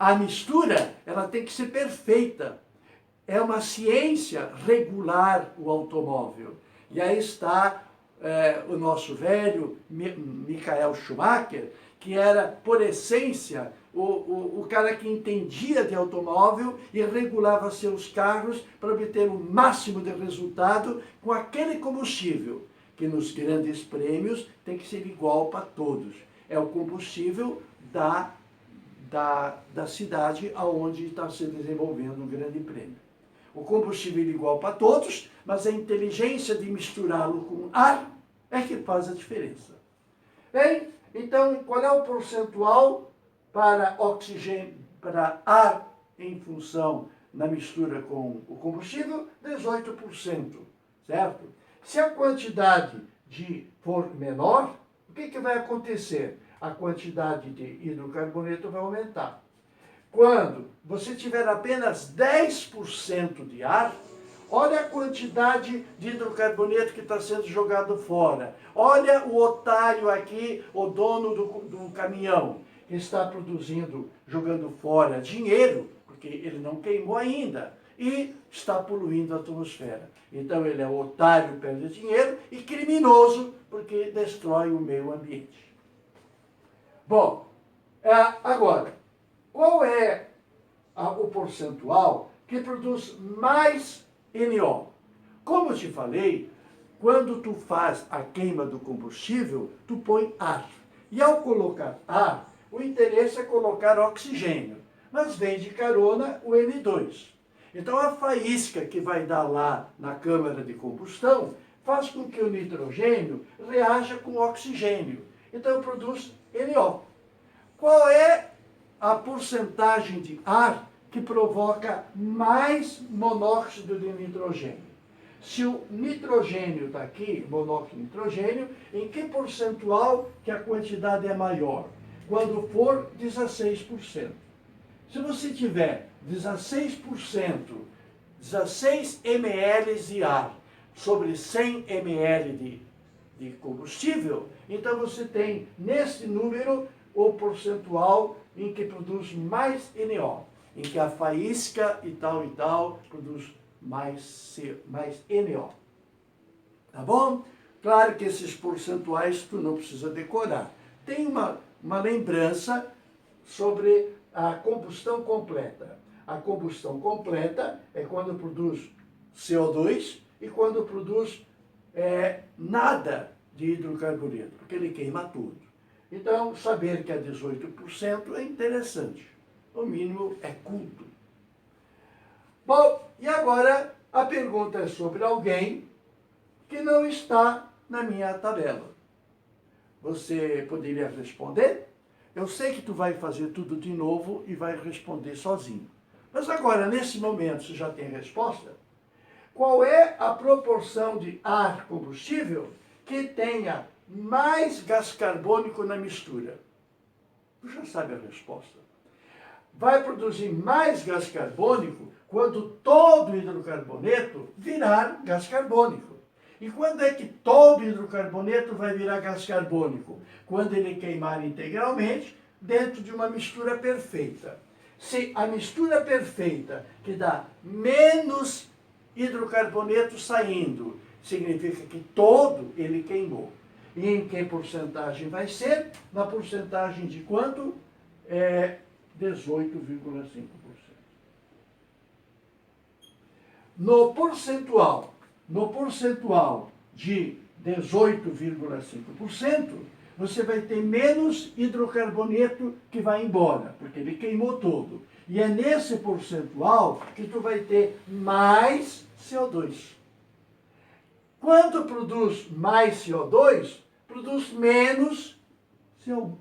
A mistura, ela tem que ser perfeita. É uma ciência regular o automóvel. E aí está o nosso velho Michael Schumacher, que era, por essência, o cara que entendia de automóvel e regulava seus carros para obter o máximo de resultado com aquele combustível, que nos grandes prêmios tem que ser igual para todos. É o combustível da cidade aonde está se desenvolvendo o grande prêmio. O combustível é igual para todos, mas a inteligência de misturá-lo com ar é que faz a diferença. Bem, então, qual é o percentual para oxigênio, para ar em função na mistura com o combustível? 18%, certo? Se a quantidade for menor, o que vai acontecer? A quantidade de hidrocarboneto vai aumentar. Quando você tiver apenas 10% de ar, olha a quantidade de hidrocarboneto que está sendo jogado fora. Olha o otário aqui, o dono do caminhão, que está produzindo, jogando fora dinheiro, porque ele não queimou ainda, e está poluindo a atmosfera. Então ele é otário, perde dinheiro, e criminoso, porque destrói o meio ambiente. Bom, agora, qual é o percentual que produz mais NO? Como eu te falei, quando tu faz a queima do combustível, tu põe ar. E ao colocar ar, o interesse é colocar oxigênio, mas vem de carona o N2. Então a faísca que vai dar lá na câmara de combustão faz com que o nitrogênio reaja com o oxigênio. Então produz NO. Qual é a porcentagem de ar que provoca mais monóxido de nitrogênio? Se o nitrogênio está aqui, monóxido de nitrogênio, em que percentual que a quantidade é maior? Quando for 16%. Se você tiver 16%, 16 ml de ar sobre 100 ml de combustível, então você tem, nesse número, o percentual em que produz mais NO, em que a faísca e tal produz mais NO. Tá bom? Claro que esses percentuais tu não precisa decorar. Tem uma lembrança sobre a combustão completa. A combustão completa é quando produz CO2 e quando produz nada de hidrocarboneto, porque ele queima tudo. Então, saber que é 18% é interessante. O mínimo é culto. Bom, e agora a pergunta é sobre alguém que não está na minha tabela. Você poderia responder? Eu sei que tu vai fazer tudo de novo e vai responder sozinho. Mas agora, nesse momento, você já tem a resposta? Qual é a proporção de ar combustível que tenha mais gás carbônico na mistura? Tu já sabe a resposta. Vai produzir mais gás carbônico quando todo hidrocarboneto virar gás carbônico. E quando é que todo hidrocarboneto vai virar gás carbônico? Quando ele queimar integralmente dentro de uma mistura perfeita. Se a mistura perfeita, que dá menos hidrocarboneto saindo, significa que todo ele queimou. E em que porcentagem vai ser? Na porcentagem de quanto? 18,5%. No percentual de 18,5%, você vai ter menos hidrocarboneto que vai embora, porque ele queimou todo. E é nesse percentual que tu vai ter mais CO2. Quando produz mais CO2, produz menos CO1.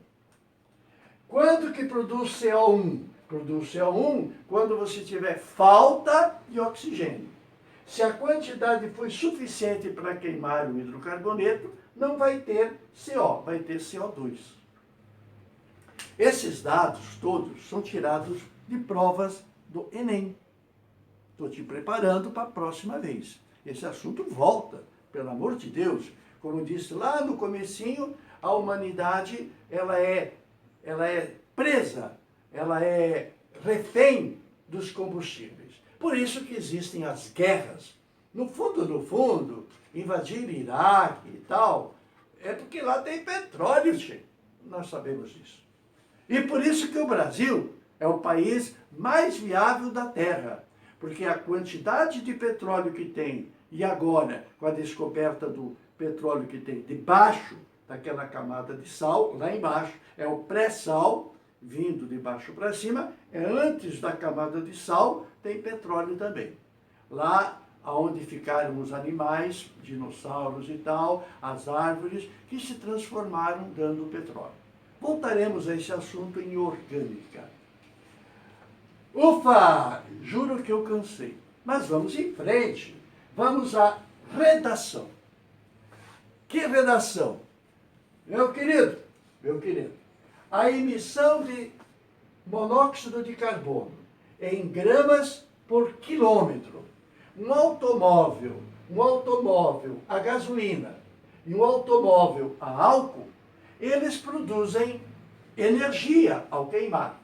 Quando que produz CO1? Produz CO1 quando você tiver falta de oxigênio. Se a quantidade foi suficiente para queimar o hidrocarboneto, não vai ter CO, vai ter CO2. Esses dados todos são tirados de provas do Enem. Estou te preparando para a próxima vez. Esse assunto volta, pelo amor de Deus. Como disse lá no comecinho, a humanidade ela é presa, ela é refém dos combustíveis. Por isso que existem as guerras. No fundo, invadir Iraque e tal, é porque lá tem petróleo, gente. Nós sabemos disso. E por isso que o Brasil é o país mais viável da Terra, porque a quantidade de petróleo que tem, e agora com a descoberta do petróleo que tem debaixo daquela camada de sal, lá embaixo, é o pré-sal, vindo de baixo para cima, é antes da camada de sal, tem petróleo também. Lá onde ficaram os animais, dinossauros e tal, as árvores, que se transformaram dando petróleo. Voltaremos a esse assunto em orgânica. Ufa! Juro que eu cansei. Mas vamos em frente. Vamos à redação. Que redação? Meu querido, a emissão de monóxido de carbono em gramas por quilômetro. Um automóvel a gasolina e um automóvel a álcool, eles produzem energia ao queimar.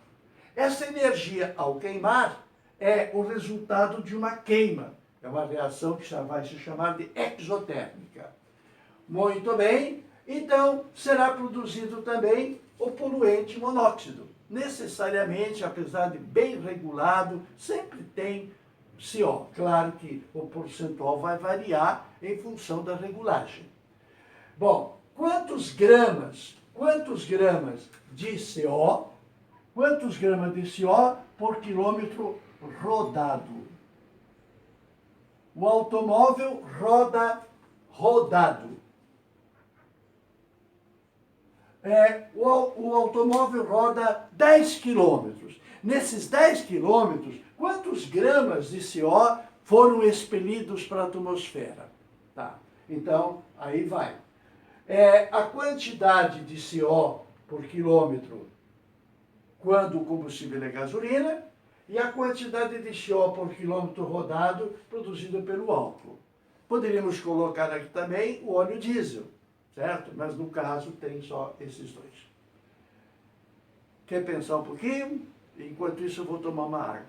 Essa energia ao queimar é o resultado de uma queima. É uma reação que vai se chamar de exotérmica. Muito bem, então será produzido também o poluente monóxido. Necessariamente, apesar de bem regulado, sempre tem CO. Claro que o percentual vai variar em função da regulagem. Bom, quantos gramas de CO, por quilômetro rodado? O automóvel roda rodado. O automóvel roda 10 quilômetros. Nesses 10 quilômetros, quantos gramas de CO foram expelidos para a atmosfera? Tá. Então, aí vai. A quantidade de CO por quilômetro quando o combustível é gasolina e a quantidade de CO por quilômetro rodado produzida pelo álcool. Poderíamos colocar aqui também o óleo diesel, certo? Mas no caso tem só esses dois. Quer pensar um pouquinho? Enquanto isso eu vou tomar uma água.